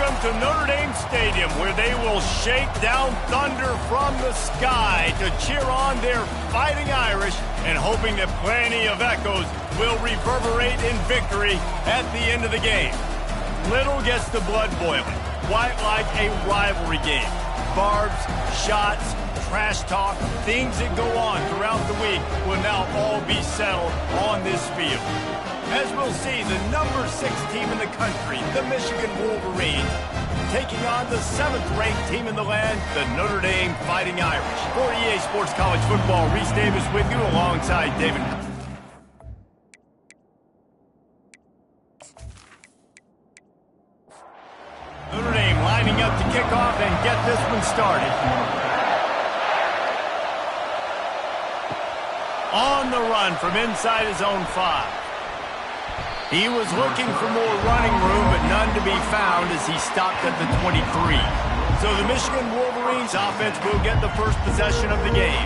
Welcome to Notre Dame Stadium, where they will shake down thunder from the sky to cheer on their Fighting Irish, and hoping that plenty of echoes will reverberate in victory at the end of the game. Little gets the blood boiling, quite like a rivalry game. Barbs, shots, trash talk, things that go on throughout the week will now all be settled on this field. As we'll see, the number 6 team in the country, the Michigan Wolverines, taking on the 7th-ranked team in the land, the Notre Dame Fighting Irish. For EA Sports College Football, Reese Davis with you alongside David. Notre Dame lining up to kick off and get this one started. On the run from inside his own 5. He was looking for more running room, but none to be found as he stopped at the 23. So the Michigan Wolverines offense will get the first possession of the game.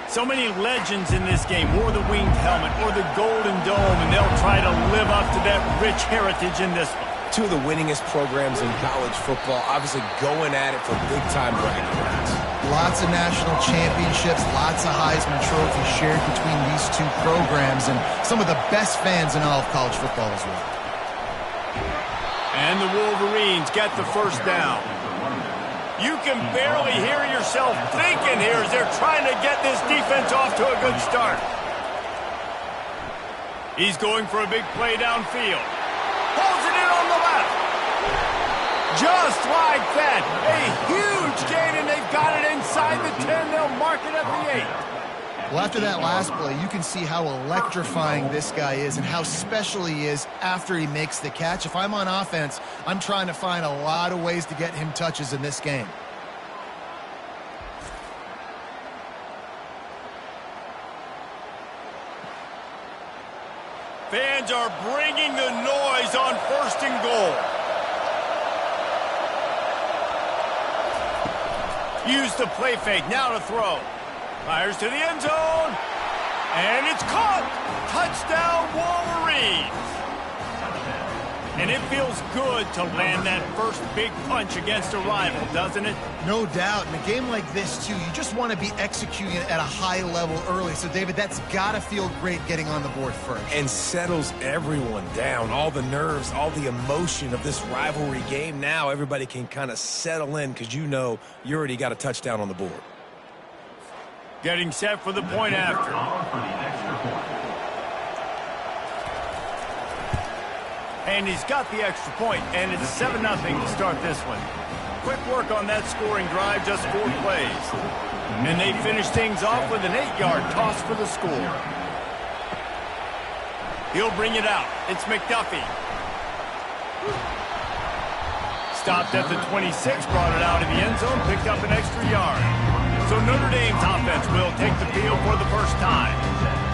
So many legends in this game wore the winged helmet or the golden dome, and they'll try to live up to that rich heritage in this one. Two of the winningest programs in college football, obviously going at it for big-time bragging rights. Lots of national championships, lots of Heisman trophies shared between these two programs, and some of the best fans in all of college football as well. And the Wolverines get the first down. You can barely hear yourself thinking here as they're trying to get this defense off to a good start. He's going for a big play downfield. Pulls it in on the left. Just like that. A huge gain, and they've got it inside the 10. They'll mark it at the 8. Well, after that last play, you can see how electrifying this guy is and how special he is after he makes the catch. If I'm on offense, I'm trying to find a lot of ways to get him touches in this game. Fans are bringing the noise on 1st and goal. Use the play fake, now to throw. Fires to the end zone. And it's caught. Touchdown, Wolverines. And it feels good to land that first big punch against a rival, doesn't it? No doubt. In a game like this, too, you just want to be executing at a high level early. So, David, that's got to feel great getting on the board first. And settles everyone down. All the nerves, all the emotion of this rivalry game. Now everybody can kind of settle in because you know you already got a touchdown on the board. Getting set for the point after. And he's got the extra point, and it's 7-0 to start this one. Quick work on that scoring drive, just 4 plays. And they finish things off with an 8-yard toss for the score. He'll bring it out. It's McDuffie. Stopped at the 26, brought it out of the end zone, picked up an extra yard. So Notre Dame's offense will take the field for the first time.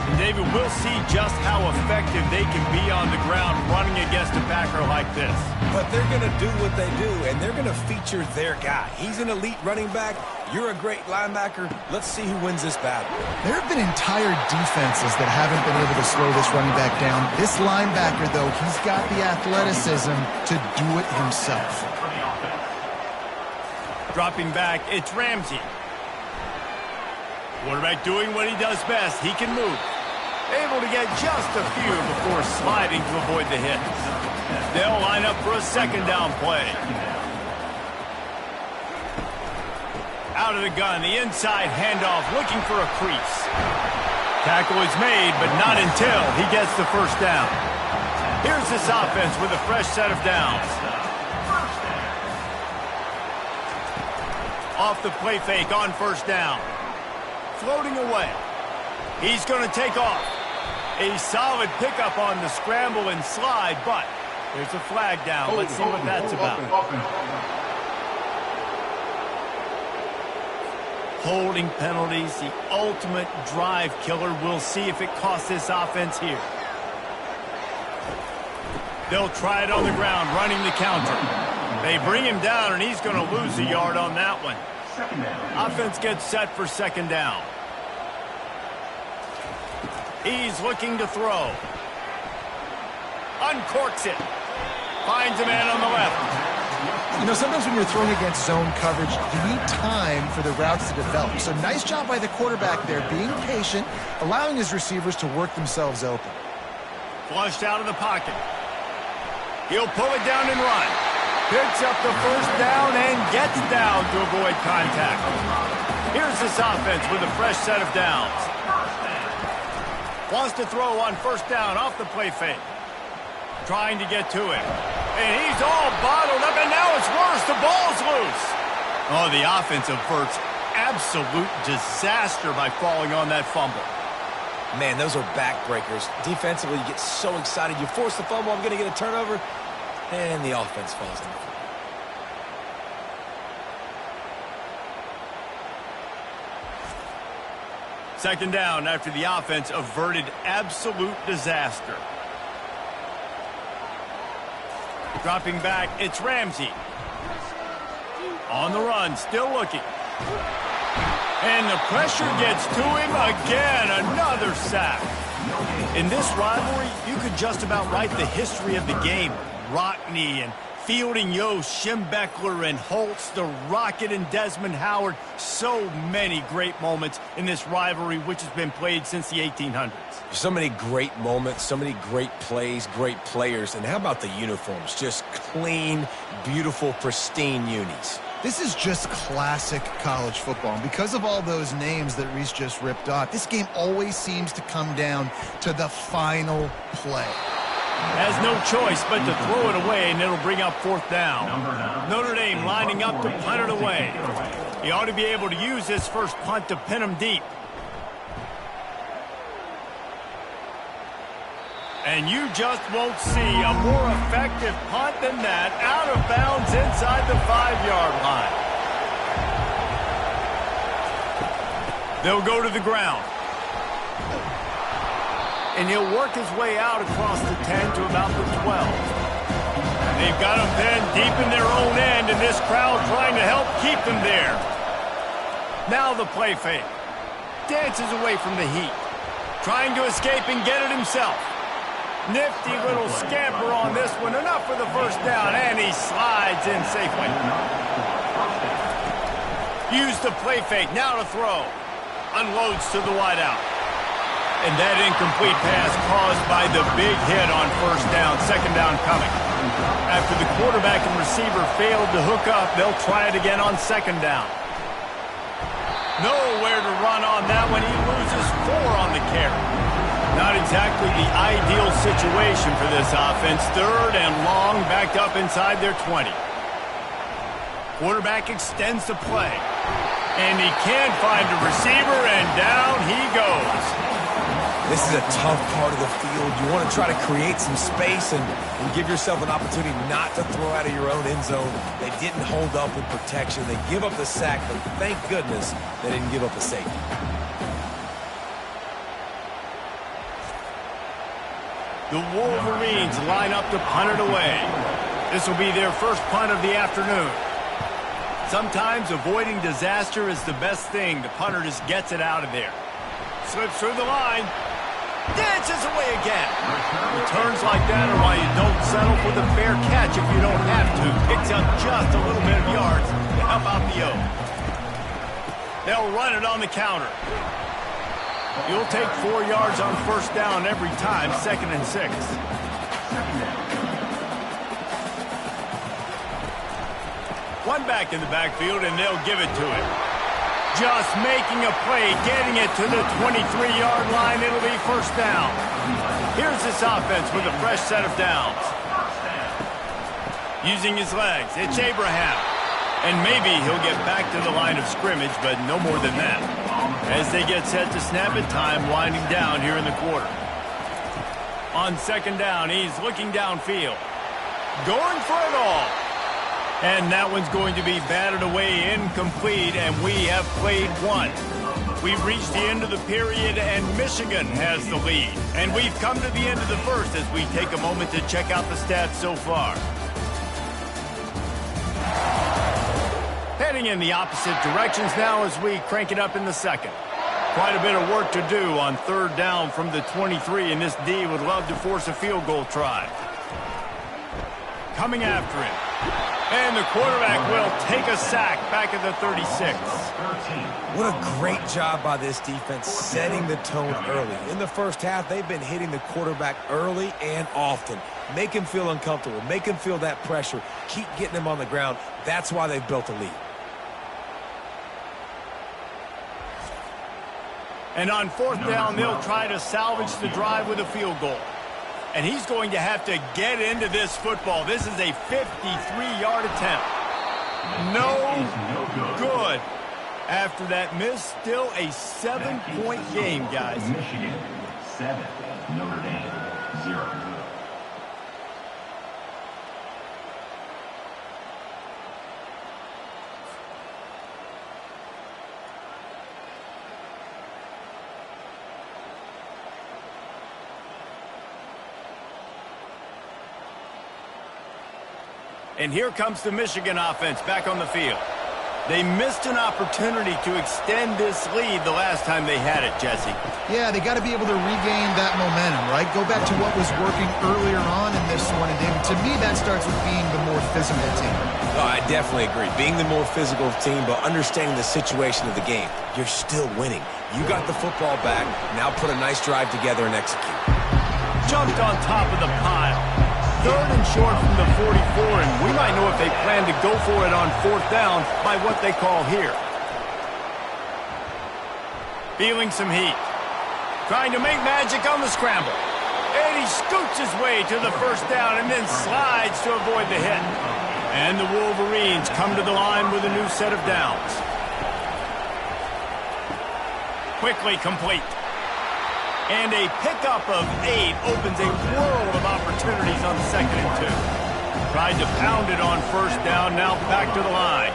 And David, we'll see just how effective they can be on the ground running against a backer like this. But they're going to do what they do, and they're going to feature their guy. He's an elite running back. You're a great linebacker. Let's see who wins this battle. There have been entire defenses that haven't been able to slow this running back down. This linebacker, though, he's got the athleticism to do it himself. Dropping back, it's Ramsey. Quarterback doing what he does best. He can move. Able to get just a few before sliding to avoid the hit. They'll line up for a 2nd down play. Out of the gun, the inside handoff, looking for a crease. Tackle is made, but not until he gets the first down. Here's this offense with a fresh set of downs. Off the play fake on 1st down. Floating away. He's going to take off. A solid pickup on the scramble and slide, but there's a flag down. Let's see what that's about. Holding penalties, the ultimate drive killer. We'll see if it costs this offense here. They'll try it on the ground, running the counter. They bring him down, and he's going to lose a yard on that one. Offense gets set for 2nd down. He's looking to throw. Uncorks it. Finds a man on the left. You know, sometimes when you're throwing against zone coverage, you need time for the routes to develop. So nice job by the quarterback there, being patient, allowing his receivers to work themselves open. Flushed out of the pocket. He'll pull it down and run. Picks up the first down and gets down to avoid contact. Here's this offense with a fresh set of downs. Wants to throw on first down off the play fake. Trying to get to it. And he's all bottled up, and now it's worse. The ball's loose. Oh, the offense averts absolute disaster by falling on that fumble. Man, those are backbreakers. Defensively, you get so excited. You force the fumble, I'm going to get a turnover, and the offense falls in. Second down after the offense averted absolute disaster. Dropping back, it's Ramsey. On the run, still looking. And the pressure gets to him again. Another sack. In this rivalry, you could just about write the history of the game. Rockney and Fielding, Yost, Schembechler and Holtz, the Rocket and Desmond Howard. So many great moments in this rivalry, which has been played since the 1800s. So many great moments, so many great plays, great players. And how about the uniforms? Just clean, beautiful, pristine unis. This is just classic college football. And because of all those names that Reese just ripped off, this game always seems to come down to the final play. Has no choice but to throw it away, and it'll bring up fourth down. Notre Dame lining up to punt it away. He ought to be able to use this first punt to pin him deep. And you just won't see a more effective punt than that, out of bounds inside the 5-yard line. They'll go to the ground. And he'll work his way out across the 10 to about the 12. They've got him then deep in their own end, and this crowd trying to help keep them there. Now the play fake. Dances away from the heat. Trying to escape and get it himself. Nifty little scamper on this one. Enough for the first down, and he slides in safely. Use the play fake. Now to throw. Unloads to the wideout. And that incomplete pass caused by the big hit on first down. Second down coming. After the quarterback and receiver failed to hook up, they'll try it again on second down. Nowhere to run on that one. He loses 4 on the carry. Not exactly the ideal situation for this offense. Third and long, backed up inside their 20. Quarterback extends the play. And he can't find a receiver, and down he goes. This is a tough part of the field. You want to try to create some space and give yourself an opportunity not to throw out of your own end zone. They didn't hold up with protection. They give up the sack, but thank goodness they didn't give up a safety. The Wolverines line up to punt it away. This will be their first punt of the afternoon. Sometimes avoiding disaster is the best thing. The punter just gets it out of there. Slips through the line. Dances away again. Returns like that are why you don't settle for the fair catch if you don't have to. Picks up just a little bit of yards to help out the O. They'll run it on the counter. You'll take 4 yards on first down every time, 2nd and 6. One back in the backfield, and they'll give it to him. Just making a play, getting it to the 23-yard line. It'll be first down. Here's this offense with a fresh set of downs. Using his legs, it's Abraham. And maybe he'll get back to the line of scrimmage, but no more than that. As they get set to snap it, time winding down here in the quarter. On second down, he's looking downfield. Going for it all. And that one's going to be batted away, incomplete, and we have played one. We've reached the end of the period, and Michigan has the lead. And we've come to the end of the first as we take a moment to check out the stats so far. Heading in the opposite directions now as we crank it up in the second. Quite a bit of work to do on third down from the 23, and this D would love to force a field goal try. Coming after him. And the quarterback will take a sack back at the 36. What a great job by this defense setting the tone early. In the first half, they've been hitting the quarterback early and often. Make him feel uncomfortable. Make him feel that pressure. Keep getting him on the ground. That's why they've built a lead. And on fourth down, they'll try to salvage the drive with a field goal. And he's going to have to get into this football. This is a 53-yard attempt. No good. After that miss, still a 7-point game, guys. Michigan 7, Notre Dame 0. And here comes the Michigan offense back on the field. They missed an opportunity to extend this lead the last time they had it, Jesse. Yeah, they got to be able to regain that momentum, right? Go back to what was working earlier on in this one. And David, to me, that starts with being the more physical team. Oh, I definitely agree. Being the more physical team, but understanding the situation of the game. You're still winning. You got the football back. Now put a nice drive together and execute. Jumped on top of the pile. Third and short from the 44, and we might know if they plan to go for it on fourth down by what they call here. Feeling some heat. Trying to make magic on the scramble. And he scoots his way to the first down and then slides to avoid the hit. And the Wolverines come to the line with a new set of downs. Quickly complete. And a pickup of 8 opens a world of opportunities on 2nd and 2. Tried to pound it on first down, now back to the line.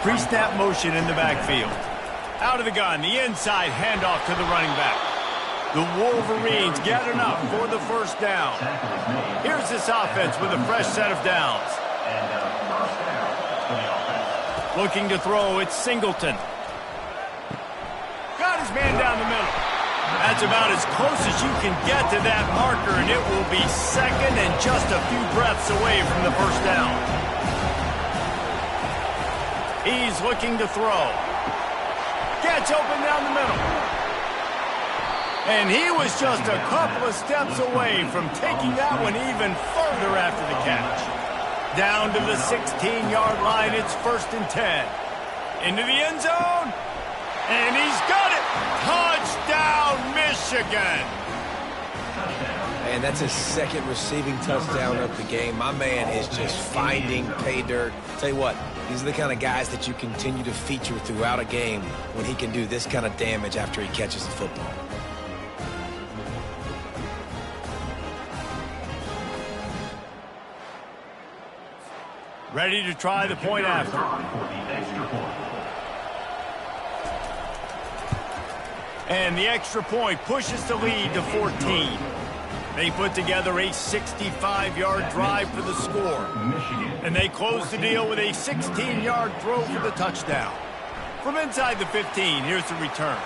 Pre-snap motion in the backfield. Out of the gun, the inside handoff to the running back. The Wolverines get enough for the first down. Here's this offense with a fresh set of downs. Looking to throw, it's Singleton. Got his man down the middle. That's about as close as you can get to that marker, and it will be second and just a few breaths away from the first down. He's looking to throw. Gets open down the middle. And he was just a couple of steps away from taking that one even further after the catch. Down to the 16-yard line, it's 1st and 10. Into the end zone. And he's got it! Touchdown, Michigan! And that's his second receiving touchdown of the game. My man is just finding pay dirt. Tell you what, these are the kind of guys that you continue to feature throughout a game when he can do this kind of damage after he catches the football. Ready to try the point after. And the extra point pushes the lead to 14. They put together a 65-yard drive for the score. And they close the deal with a 16-yard throw for the touchdown. From inside the 15, here's the return.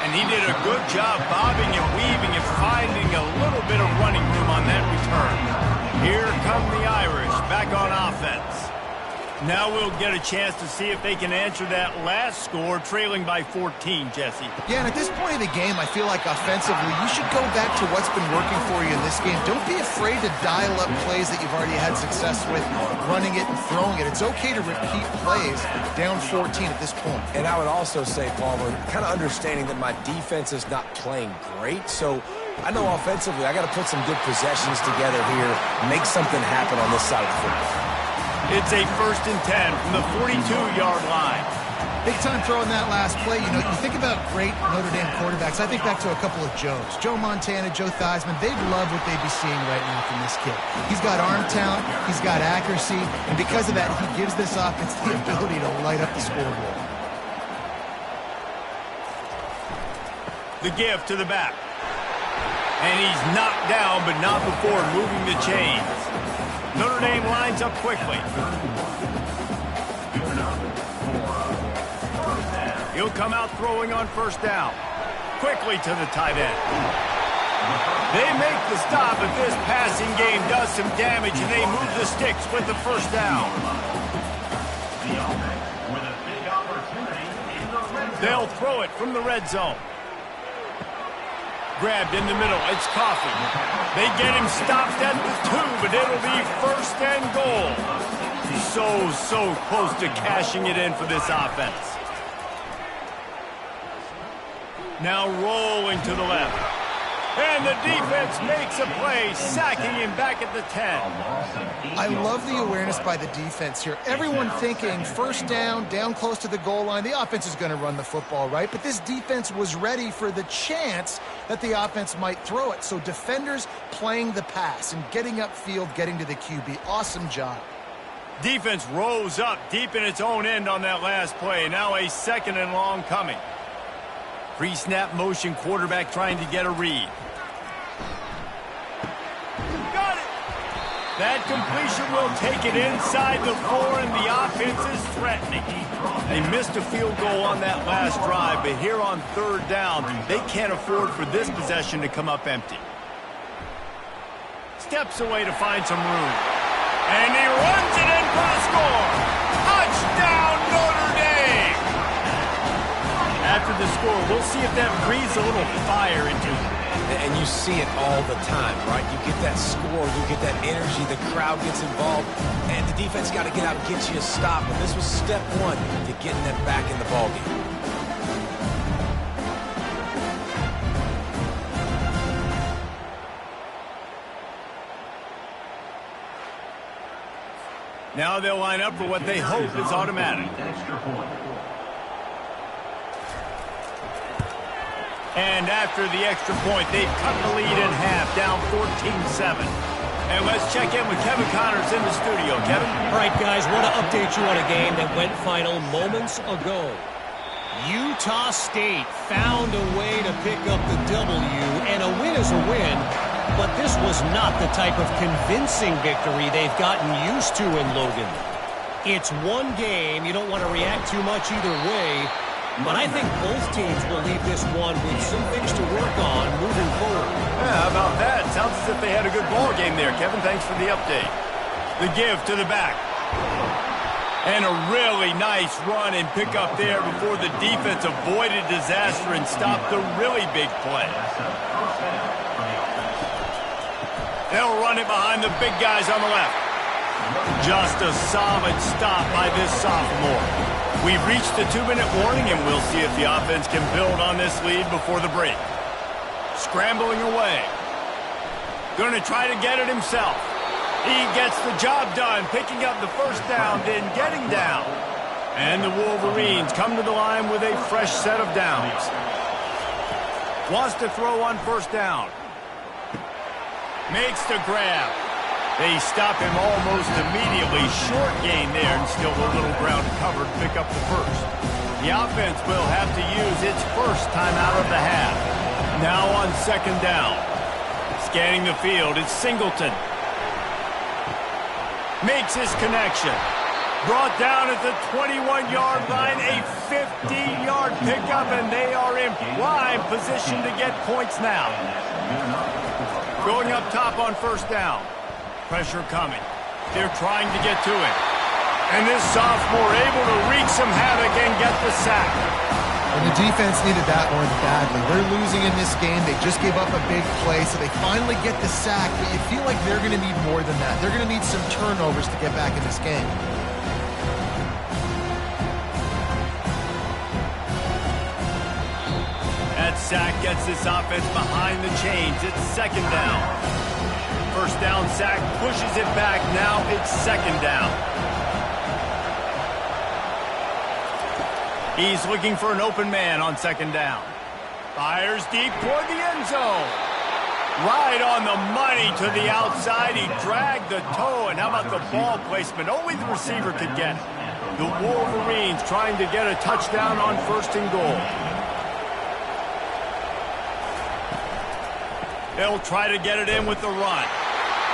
And he did a good job bobbing and weaving and finding a little bit of running room on that return. Here come the Irish back on offense. Now we'll get a chance to see if they can answer that last score, trailing by 14, Jesse. Yeah, and at this point of the game, I feel like offensively, you should go back to what's been working for you in this game. Don't be afraid to dial up plays that you've already had success with, running it and throwing it. It's okay to repeat plays down 14 at this point. And I would also say, Palmer, kind of understanding that my defense is not playing great, so I know offensively I got to put some good possessions together here, make something happen on this side of the football. It's a 1st and 10 from the 42-yard line. Big time throwing that last play. You know, you think about great Notre Dame quarterbacks. I think back to a couple of Joes. Joe Montana, Joe Theismann. They'd love what they'd be seeing right now from this kid. He's got arm talent. He's got accuracy. And because of that, he gives this offense the ability to light up the scoreboard. The give to the back. And he's knocked down, but not before moving the chains. Notre Dame lines up quickly. He'll come out throwing on first down. Quickly to the tight end. They make the stop, but this passing game does some damage, and they move the sticks with the first down. They'll throw it from the red zone. Grabbed in the middle. It's Coffee. They get him stopped at the 2, but it'll be first and goal. So close to cashing it in for this offense. Now rolling to the left. And the defense makes a play, sacking him back at the 10. I love the awareness by the defense here. Everyone thinking first down close to the goal line. The offense is going to run the football, right? But this defense was ready for the chance that the offense might throw it. So defenders playing the pass and getting upfield, getting to the QB. Awesome job. Defense rose up deep in its own end on that last play. Now a second and long coming. Pre-snap motion, quarterback trying to get a read. Got it! That completion will take it inside the 4, and the offense is threatening. They missed a field goal on that last drive, but here on third down, they can't afford for this possession to come up empty. Steps away to find some room. And he runs it in for the score. Touchdown, Notre Dame! After the score, we'll see if that breathes a little fire into it. And you see it all the time, right? You get that score, you get that energy, the crowd gets involved, and the defense got to get out and get you a stop. And this was step one to getting them back in the ballgame. Now they'll line up for what they hope is automatic. And after the extra point, they've cut the lead in half, down 14-7. And let's check in with Kevin Connors in the studio. Kevin? All right, guys, want to update you on a game that went final moments ago. Utah State found a way to pick up the W, and a win is a win, but this was not the type of convincing victory they've gotten used to in Logan. It's one game. You don't want to react too much either way, but I think both teams will leave this one with some things to work on moving forward. Yeah, how about that? Sounds as if they had a good ball game there, Kevin. Thanks for the update. The give to the back. And a really nice run and pick up there before the defense avoided disaster and stopped the really big play. They'll run it behind the big guys on the left. Just a solid stop by this sophomore. We've reached the 2-minute warning, and we'll see if the offense can build on this lead before the break. Scrambling away. Going to try to get it himself. He gets the job done, picking up the first down, then getting down. And the Wolverines come to the line with a fresh set of downs. Wants to throw on first down. Makes the grab. They stop him almost immediately. Short gain there, and still a little ground covered. Pick up the first. The offense will have to use its first time out of the half. Now on second down. Scanning the field, it's Singleton. Makes his connection. Brought down at the 21-yard line, a 15-yard pickup, and they are in prime position to get points now. Going up top on first down. Pressure coming. They're trying to get to it. And this sophomore able to wreak some havoc and get the sack. And the defense needed that one badly. They're losing in this game. They just gave up a big play, so they finally get the sack, but you feel like they're going to need more than that. They're going to need some turnovers to get back in this game. That sack gets this offense behind the chains. It's second down. First down sack pushes it back. Now it's second down. He's looking for an open man on second down. Fires deep toward the end zone. Right on the money to the outside. He dragged the toe. And how about the ball placement? Only the receiver could get it. The Wolverines trying to get a touchdown on first and goal. They'll try to get it in with the run.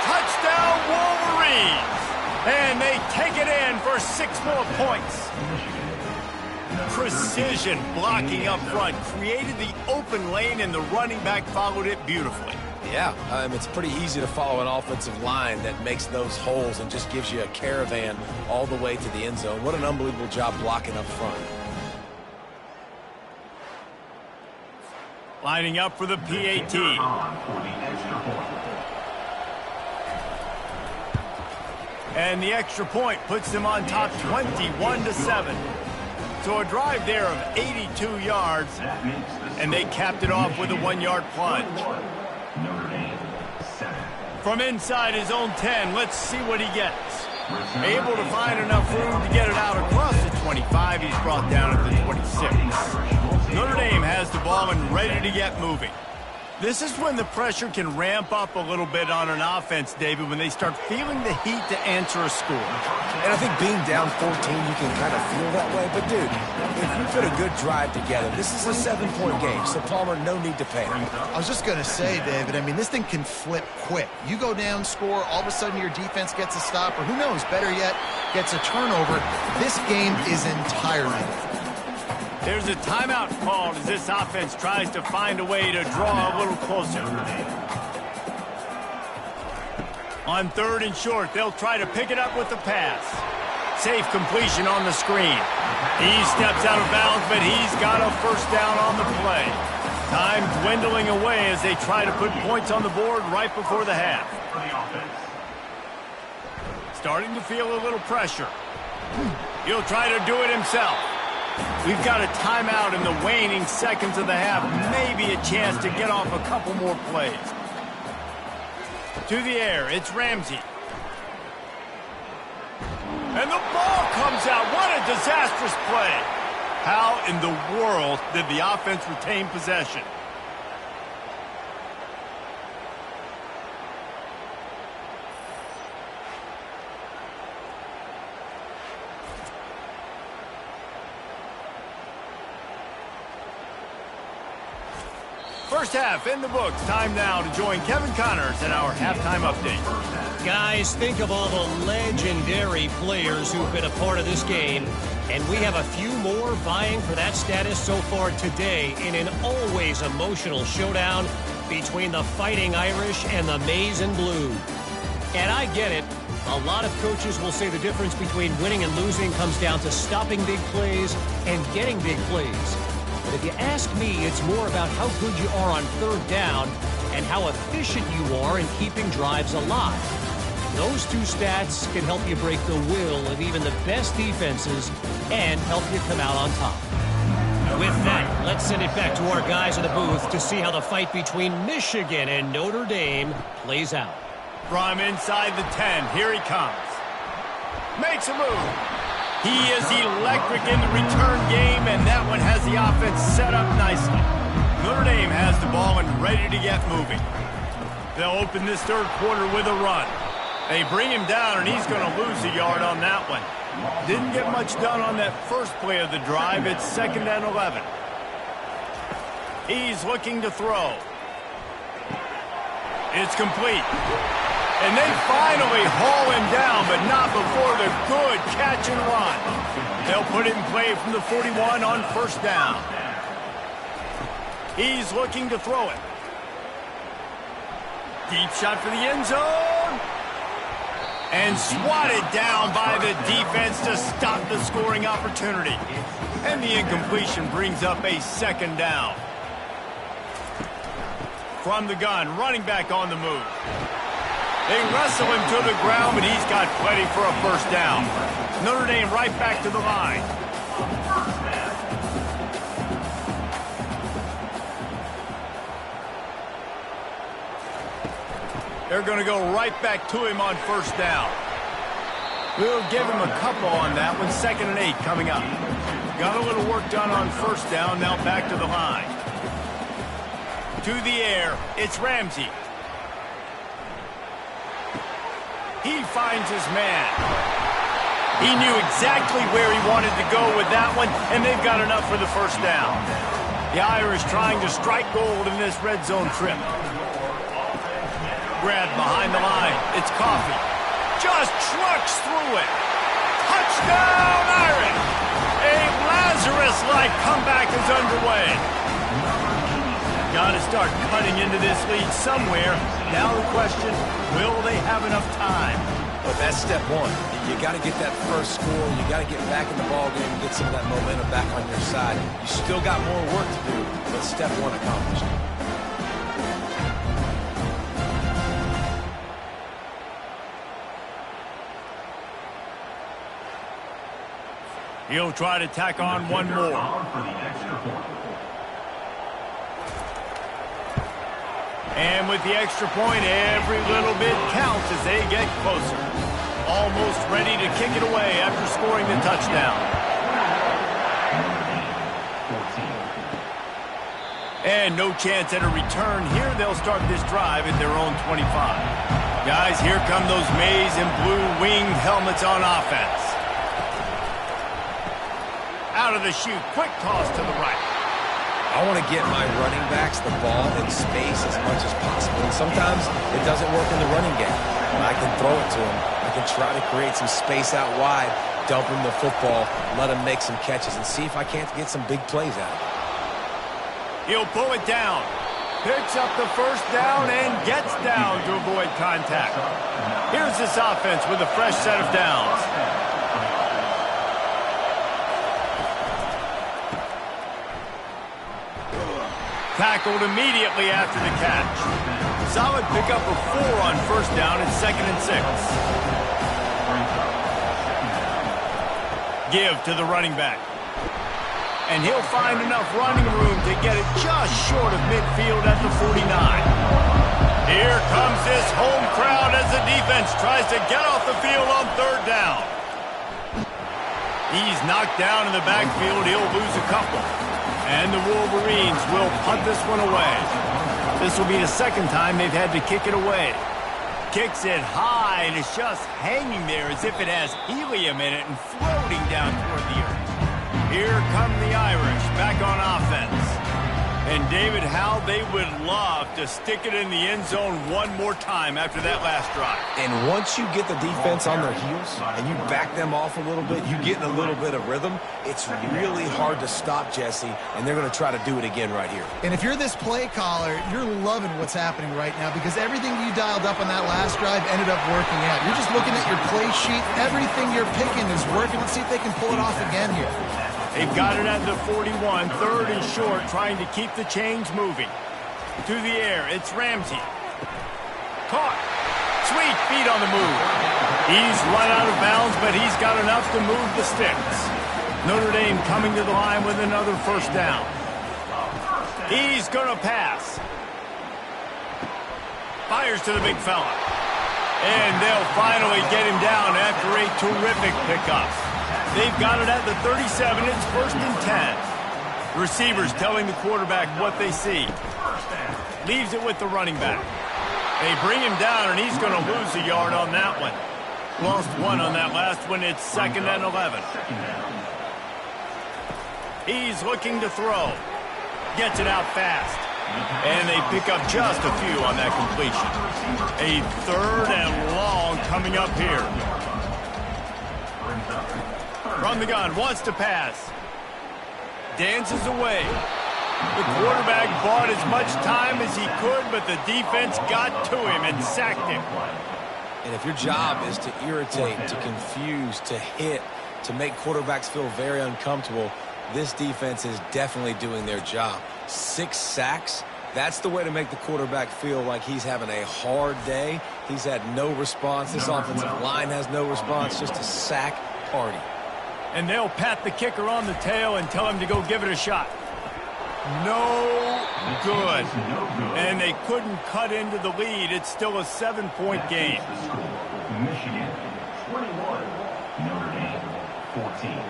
Touchdown, Wolverines! And they take it in for 6 more points. precision blocking up front, created the open lane, and the running back followed it beautifully. Yeah, it's pretty easy to follow an offensive line that makes those holes and just gives you a caravan all the way to the end zone. What an unbelievable job blocking up front. Lining up for the PAT. And the extra point puts them on top 21-7. So a drive there of 82 yards, and they capped it off with a 1-yard plunge. From inside his own 10, let's see what he gets. Able to find enough room to get it out across the 25. He's brought down at the 26. Notre Dame has the ball and ready to get moving. This is when the pressure can ramp up a little bit on an offense, David, when they start feeling the heat to answer a score. And I think being down 14, you can kind of feel that way. But, dude, if you put a good drive together, this is a 7-point game, so Palmer, no need to panic. I was just going to say, David, I mean, this thing can flip quick. You go down, score, all of a sudden your defense gets a stop, or who knows, better yet, gets a turnover. This game is entirely different. There's a timeout called as this offense tries to find a way to draw a little closer. On 3rd and short, they'll try to pick it up with the pass. Safe completion on the screen. He steps out of bounds, but he's got a first down on the play. Time dwindling away as they try to put points on the board right before the half. Starting to feel a little pressure. He'll try to do it himself. We've got a timeout in the waning seconds of the half. Maybe a chance to get off a couple more plays. To the air, it's Ramsey. And the ball comes out. What a disastrous play. How in the world did the offense retain possession? First half in the books. Time now to join Kevin Connors in our halftime update. Guys, think of all the legendary players who've been a part of this game, and we have a few more vying for that status so far today in an always emotional showdown between the Fighting Irish and the Maize and Blue. And I get it. A lot of coaches will say the difference between winning and losing comes down to stopping big plays and getting big plays. But if you ask me, it's more about how good you are on 3rd down and how efficient you are in keeping drives alive. Those two stats can help you break the will of even the best defenses and help you come out on top. With that, let's send it back to our guys in the booth to see how the fight between Michigan and Notre Dame plays out. From inside the 10, here he comes. Makes a move. He is electric in the return game, and that one has the offense set up nicely. Notre Dame has the ball and ready to get moving. They'll open this 3rd quarter with a run. They bring him down, and he's going to lose a yard on that one. Didn't get much done on that first play of the drive. It's 2nd and 11. He's looking to throw. It's complete. And they finally haul him down, but not before the good catch and run. They'll put it in play from the 41 on 1st down. He's looking to throw it. Deep shot for the end zone. And swatted down by the defense to stop the scoring opportunity. And the incompletion brings up a 2nd down. From the gun, running back on the move. They wrestle him to the ground, but he's got plenty for a 1st down. Notre Dame right back to the line. They're going to go right back to him on 1st down. We'll give him a couple on that one. 2nd and 8 coming up. Got a little work done on 1st down, now back to the line. To the air, it's Ramsey. He finds his man. He knew exactly where he wanted to go with that one, and they've got enough for the 1st down. The Irish trying to strike gold in this red zone trip. Grabbed behind the line. It's Coffee. Just trucks through it. Touchdown, Irish! A Lazarus-like comeback is underway. Got to start cutting into this lead somewhere. Now the question, will they have enough time? But that's step one. You got to get that first score. You got to get back in the ball game and get some of that momentum back on your side. You still got more work to do, but step one accomplished. He'll try to tack on one more. And with the extra point, every little bit counts as they get closer. Almost ready to kick it away after scoring the touchdown. And no chance at a return here. They'll start this drive at their own 25. Guys, here come those maize and blue winged helmets on offense. Out of the chute, quick toss to the right. I want to get my running backs the ball in space as much as possible. And sometimes it doesn't work in the running game. When I can throw it to him, I can try to create some space out wide, dump him the football, let him make some catches, and see if I can't get some big plays out of it. He'll pull it down. Picks up the first down and gets down to avoid contact. Here's this offense with a fresh set of downs. Tackled immediately after the catch. Solid pickup of 4 on first down and 2nd and 6. Give to the running back. And he'll find enough running room to get it just short of midfield at the 49. Here comes this home crowd as the defense tries to get off the field on 3rd down. He's knocked down in the backfield. He'll lose a couple. And the Wolverines will punt this one away. This will be the 2nd time they've had to kick it away. Kicks it high, and it's just hanging there as if it has helium in it and floating down toward the earth. Here come the Irish back on offense. And David, how they would love to stick it in the end zone one more time after that last drive. And once you get the defense on their heels and you back them off a little bit, you get in a little bit of rhythm, it's really hard to stop, Jesse, and they're going to try to do it again right here. And if you're this play caller, you're loving what's happening right now because everything you dialed up on that last drive ended up working out. You're just looking at your play sheet. Everything you're picking is working. Let's see if they can pull it off again here. They've got it at the 41, 3rd and short, trying to keep the chains moving. To the air, it's Ramsey. Caught. Sweet feet on the move. He's run out of bounds, but he's got enough to move the sticks. Notre Dame coming to the line with another first down. He's going to pass. Fires to the big fella. And they'll finally get him down after a terrific pickup. They've got it at the 37. It's 1st and 10. Receivers telling the quarterback what they see. Leaves it with the running back. They bring him down, and he's going to lose a yard on that one. Lost 1 on that last one. It's 2nd and 11. He's looking to throw. Gets it out fast. And they pick up just a few on that completion. A 3rd and long coming up here. From the gun, wants to pass. Dances away. The quarterback bought as much time as he could, but the defense got to him and sacked him. And if your job is to irritate, to confuse, to hit, to make quarterbacks feel very uncomfortable, this defense is definitely doing their job. 6 sacks, that's the way to make the quarterback feel like he's having a hard day. He's had no response. This offensive line has no response, just a sack party. And they'll pat the kicker on the tail and tell him to go give it a shot. No good. And they couldn't cut into the lead. It's still a 7-point game. Michigan 21, Notre Dame 14.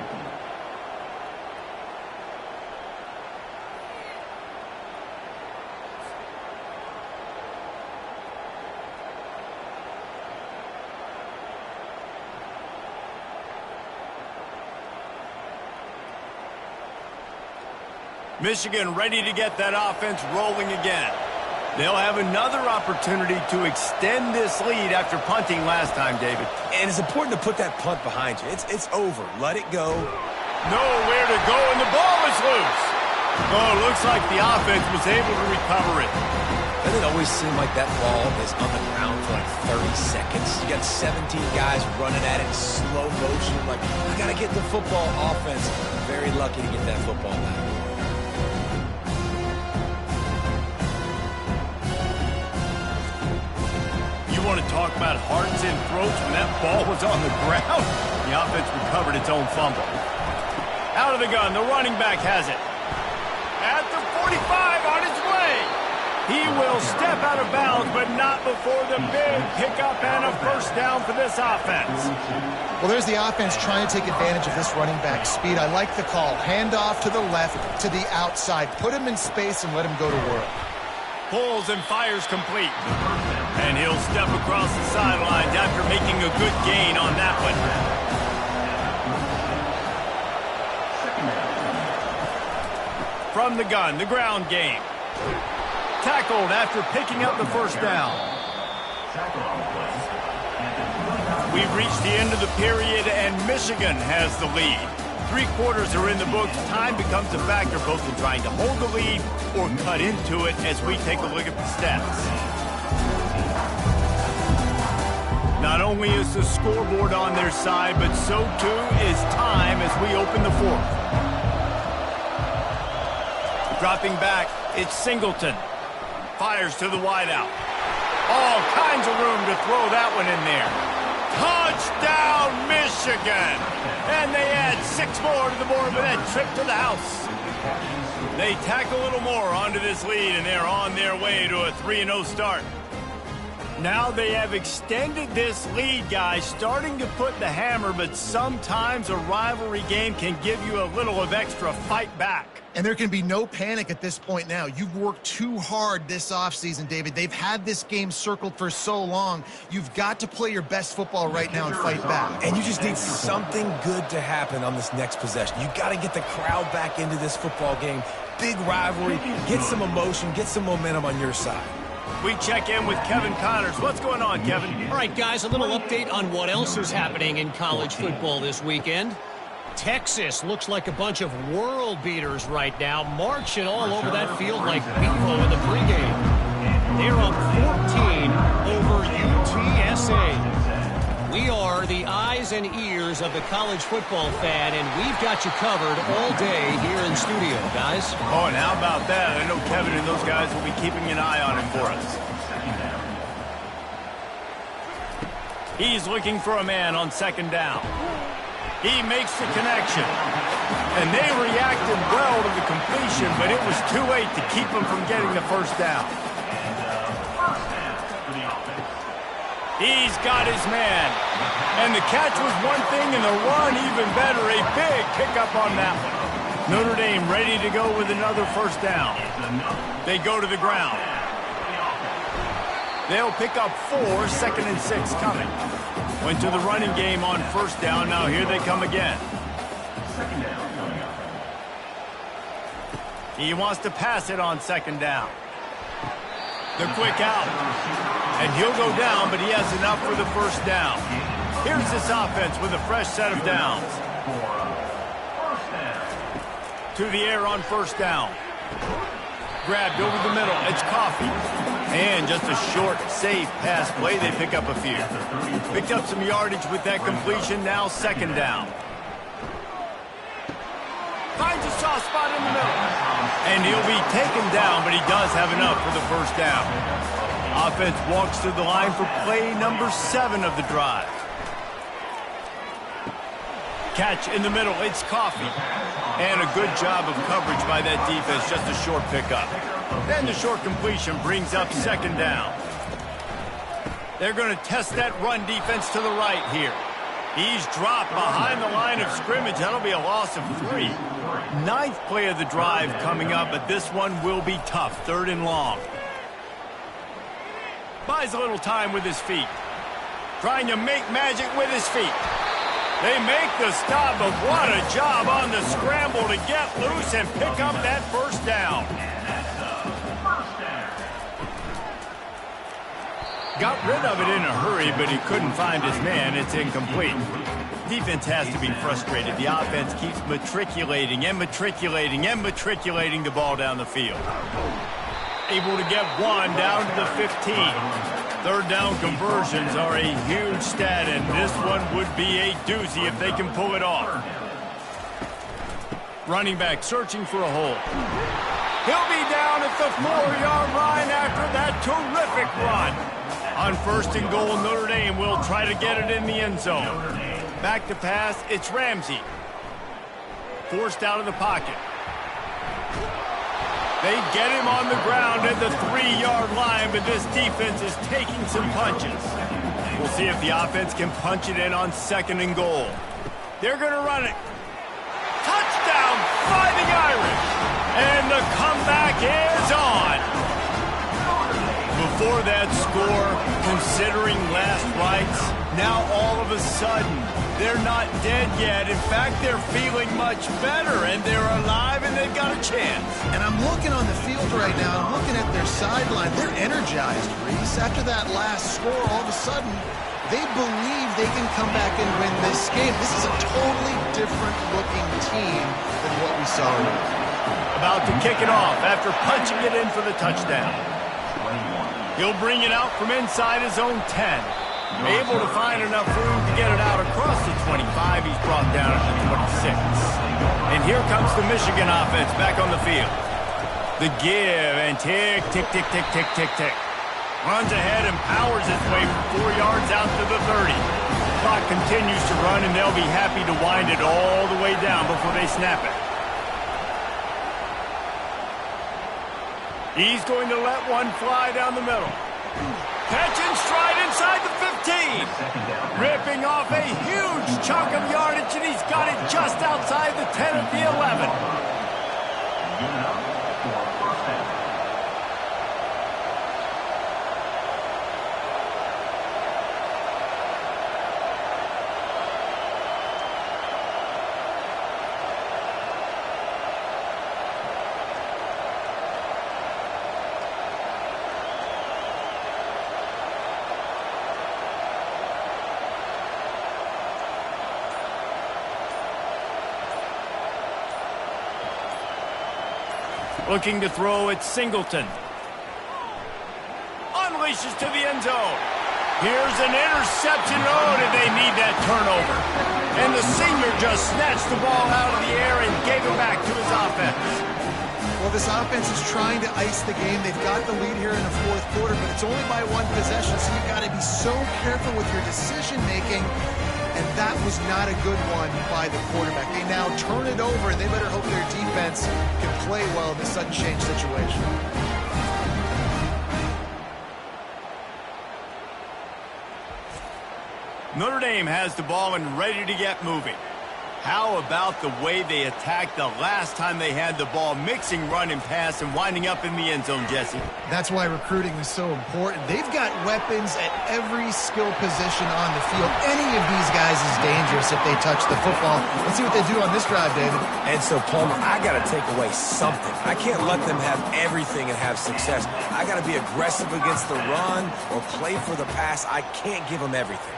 Michigan ready to get that offense rolling again. They'll have another opportunity to extend this lead after punting last time, David. And it's important to put that punt behind you. It's over. Let it go. Nowhere to go, and the ball is loose. Oh, it looks like the offense was able to recover it. Doesn't it always seem like that ball is on the ground for like 30 seconds? You got 17 guys running at it in slow motion. Like, I got to get the football. Offense, very lucky to get that football back. You want to talk about hearts and throats when that ball was on the ground? The offense recovered its own fumble. Out of the gun, the running back has it. At the 45, on his way. He will step out of bounds, but not before the big pickup and a first down for this offense. Well, there's the offense trying to take advantage of this running back speed. I like the call. Hand off to the left, to the outside. Put him in space and let him go to work. Pulls and fires complete. And he'll step across the sidelines after making a good gain on that one. From the gun, the ground game. Tackled after picking up the first down. We've reached the end of the period, and Michigan has the lead. 3 quarters are in the books. Time becomes a factor both in trying to hold the lead or cut into it as we take a look at the stats. Not only is the scoreboard on their side, but so too is time as we open the fourth. Dropping back, it's Singleton. Fires to the wideout. All kinds of room to throw that one in there. Touchdown, Michigan! And they add 6 more to the board with that trip to the house. They tack a little more onto this lead, and they're on their way to a 3-0 start. Now they have extended this lead, guys, starting to put the hammer, but sometimes a rivalry game can give you a little of extra fight back. And there can be no panic at this point now. You've worked too hard this offseason, David. They've had this game circled for so long. You've got to play your best football right now and fight back. And you just need something good to happen on this next possession. You got to get the crowd back into this football game. Big rivalry. Get some emotion. Get some momentum on your side. We check in with Kevin Connors. What's going on, Kevin? All right, guys, a little update on what else is happening in college football this weekend. Texas looks like a bunch of world beaters right now, marching all over that field like Bevo in the pregame. They're up 14 over UTSA. We are the eyes and ears of the college football fan, and we've got you covered all day here in studio, guys. Oh, and how about that? I know Kevin and those guys will be keeping an eye on him for us. He's looking for a man on 2nd down. He makes the connection. And they reacted well to the completion, but it was too late to keep him from getting the first down. He's got his man. And the catch was one thing, and the run even better. A big pickup on that one. Notre Dame ready to go with another first down. They go to the ground. They'll pick up 4, 2nd and 6 coming. Went to the running game on 1st down. Now here they come again. He wants to pass it on 2nd down. The quick out. And he'll go down, but he has enough for the first down. Here's this offense with a fresh set of downs. To the air on 1st down. Grabbed over the middle. It's Coffee. And just a short, safe pass play. They pick up a few. Picked up some yardage with that completion. Now 2nd down. Finds a soft spot in the middle. And he'll be taken down, but he does have enough for the first down. Offense walks to the line for play number 7 of the drive. Catch in the middle. It's Coffee. And a good job of coverage by that defense. Just a short pickup. Then the short completion brings up 2nd down. They're going to test that run defense to the right here. He's dropped behind the line of scrimmage. That'll be a loss of 3. 9th play of the drive coming up, but this one will be tough. 3rd and long. Buys a little time with his feet. Trying to make magic with his feet. They make the stop, but what a job on the scramble to get loose and pick up that first down. Got rid of it in a hurry, but he couldn't find his man. It's incomplete. Defense has to be frustrated. The offense keeps matriculating and matriculating and matriculating the ball down the field. Able to get one down to the 15. Third down conversions are a huge stat, and this one would be a doozy if they can pull it off. Running back searching for a hole. He'll be down at the 4-yard line after that terrific run. On first and goal, Notre Dame will try to get it in the end zone. Back to pass, it's Ramsey. Forced out of the pocket. They get him on the ground at the 3-yard line, but this defense is taking some punches. We'll see if the offense can punch it in on second and goal. They're going to run it. Touchdown, Fighting Irish! And the comeback is on. Before that score, considering last rites, now all of a sudden, they're not dead yet. In fact, they're feeling much better, and they're alive, and they've got a chance. And I'm looking on the field right now. I'm looking at their sideline. They're energized, Reese. After that last score, all of a sudden, they believe they can come back and win this game. This is a totally different-looking team than what we saw earlier. About to kick it off after punching it in for the touchdown. He'll bring it out from inside his own 10. Able to find enough room to get it out across the 25. He's brought down at the 26. And here comes the Michigan offense back on the field. The give and tick, tick, tick, tick, tick, tick, tick. Runs ahead and powers his way from 4 yards out to the 30. Clock continues to run, and they'll be happy to wind it all the way down before they snap it. He's going to let one fly down the middle. Catch and stride inside the 15. Ripping off a huge chunk of yardage, and he's got it just outside the 10 at the 11. Looking to throw at Singleton. Unleashes to the end zone. Here's an interception. Oh, did they need that turnover? And the senior just snatched the ball out of the air and gave it back to his offense. Well, this offense is trying to ice the game. They've got the lead here in the fourth quarter, but it's only by one possession, so you've got to be so careful with your decision-making. And that was not a good one by the quarterback. They now turn it over, and they better hope their defense can play well in this sudden change situation. Notre Dame has the ball and ready to get moving. How about the way they attacked the last time they had the ball, mixing run and pass and winding up in the end zone, Jesse? That's why recruiting is so important. They've got weapons at every skill position on the field. Any of these guys is dangerous if they touch the football. Let's see what they do on this drive, David. And so, Palmer, I got to take away something. I can't let them have everything and have success. I got to be aggressive against the run or play for the pass. I can't give them everything.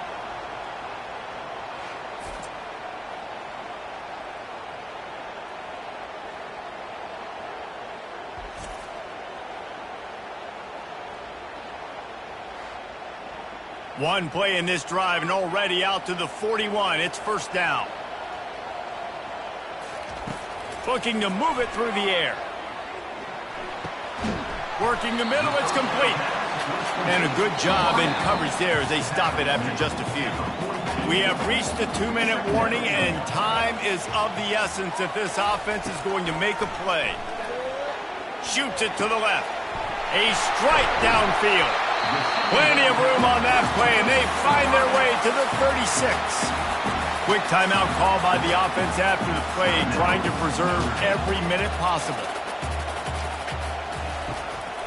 One play in this drive and already out to the 41. It's first down. Looking to move it through the air. Working the middle, it's complete. And a good job in coverage there as they stop it after just a few. We have reached the 2-minute warning, and time is of the essence if this offense is going to make a play. Shoots it to the left. A strike downfield. Plenty of room on that play, and they find their way to the 36. Quick timeout call by the offense after the play, trying to preserve every minute possible.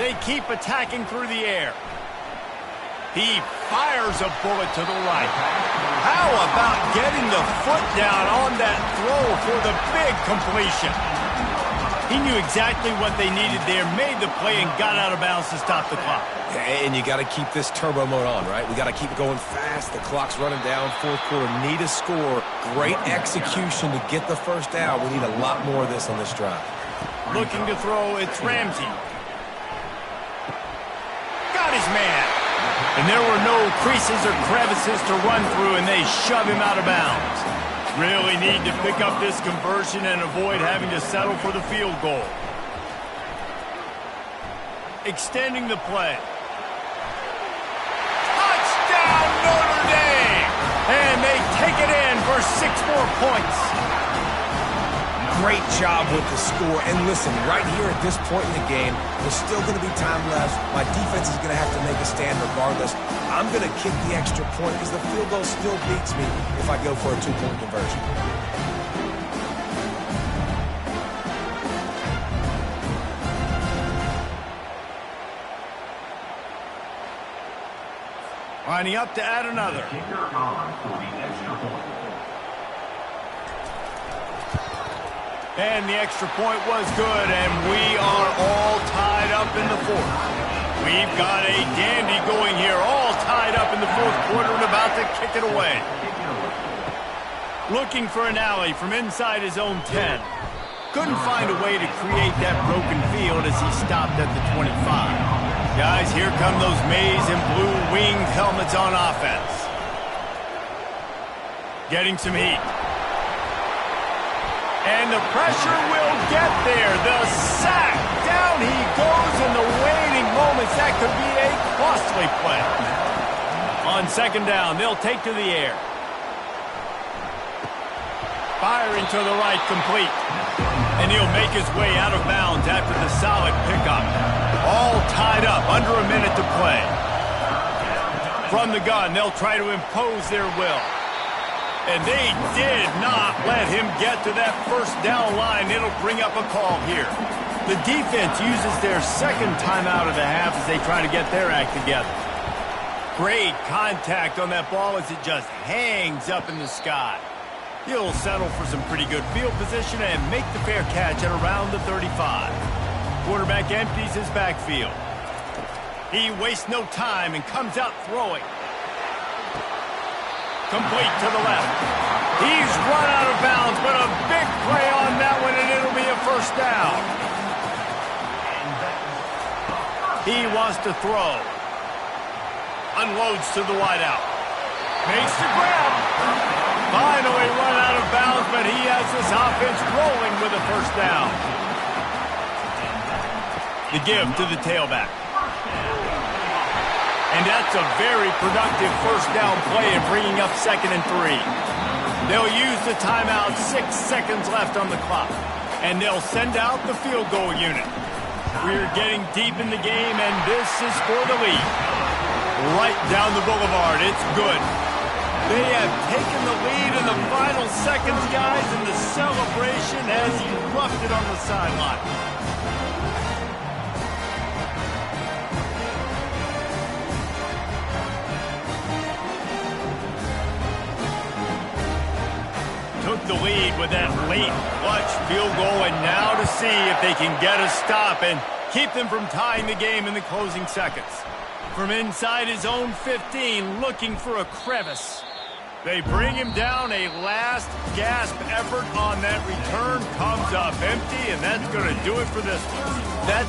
They keep attacking through the air. He fires a bullet to the right. How about getting the foot down on that throw for the big completion? He knew exactly what they needed there, made the play, and got out of bounds to stop the clock. And you got to keep this turbo mode on, right? We got to keep going fast. The clock's running down. Fourth quarter, need a score. Great execution to get the first down. We need a lot more of this on this drive. Looking to throw, it's Ramsey. Got his man. And there were no creases or crevices to run through, and they shove him out of bounds. Really need to pick up this conversion and avoid having to settle for the field goal. Extending the play. Touchdown, Notre Dame! And they take it in for 6 more points. Great job with the score. And listen, right here at this point in the game, there's still going to be time left. My defense is going to have to make a stand regardless. I'm going to kick the extra point because the field goal still beats me if I go for a 2-point conversion. Lining up to add another. Kicker on for the extra point. And the extra point was good, and we are all tied up in the fourth. We've got a dandy going here, all tied up in the fourth quarter and about to kick it away. Looking for an alley from inside his own 10. Couldn't find a way to create that broken field as he stopped at the 25. Guys, here come those maize and blue winged helmets on offense. Getting some heat. And the pressure will get there. The sack. Down he goes in the waning moments. That could be a costly play. On second down, they'll take to the air. Firing to the right, complete. And he'll make his way out of bounds after the solid pickup. All tied up, under a minute to play. From the gun, they'll try to impose their will. And they did not let him get to that first down line. It'll bring up a call here. The defense uses their second timeout of the half as they try to get their act together. Great contact on that ball as it just hangs up in the sky. He'll settle for some pretty good field position and make the fair catch at around the 35. Quarterback empties his backfield. He wastes no time and comes out throwing. Complete to the left. He's run out of bounds, but a big play on that one, and it'll be a first down. He wants to throw. Unloads to the wideout. Makes the grab. Finally run out of bounds, but he has this offense rolling with a first down. The give to the tailback. And that's a very productive first down play in bringing up 2nd and 3. They'll use the timeout, 6 seconds left on the clock. And they'll send out the field goal unit. We're getting deep in the game, and this is for the lead. Right down the boulevard, it's good. They have taken the lead in the final seconds, guys, and the celebration as he roughed it on the sideline. Took the lead with that late clutch field goal, and now to see if they can get a stop and keep them from tying the game in the closing seconds. From inside his own 15, looking for a crevice. They bring him down. A last gasp effort on that return comes up empty, and that's going to do it for this one. That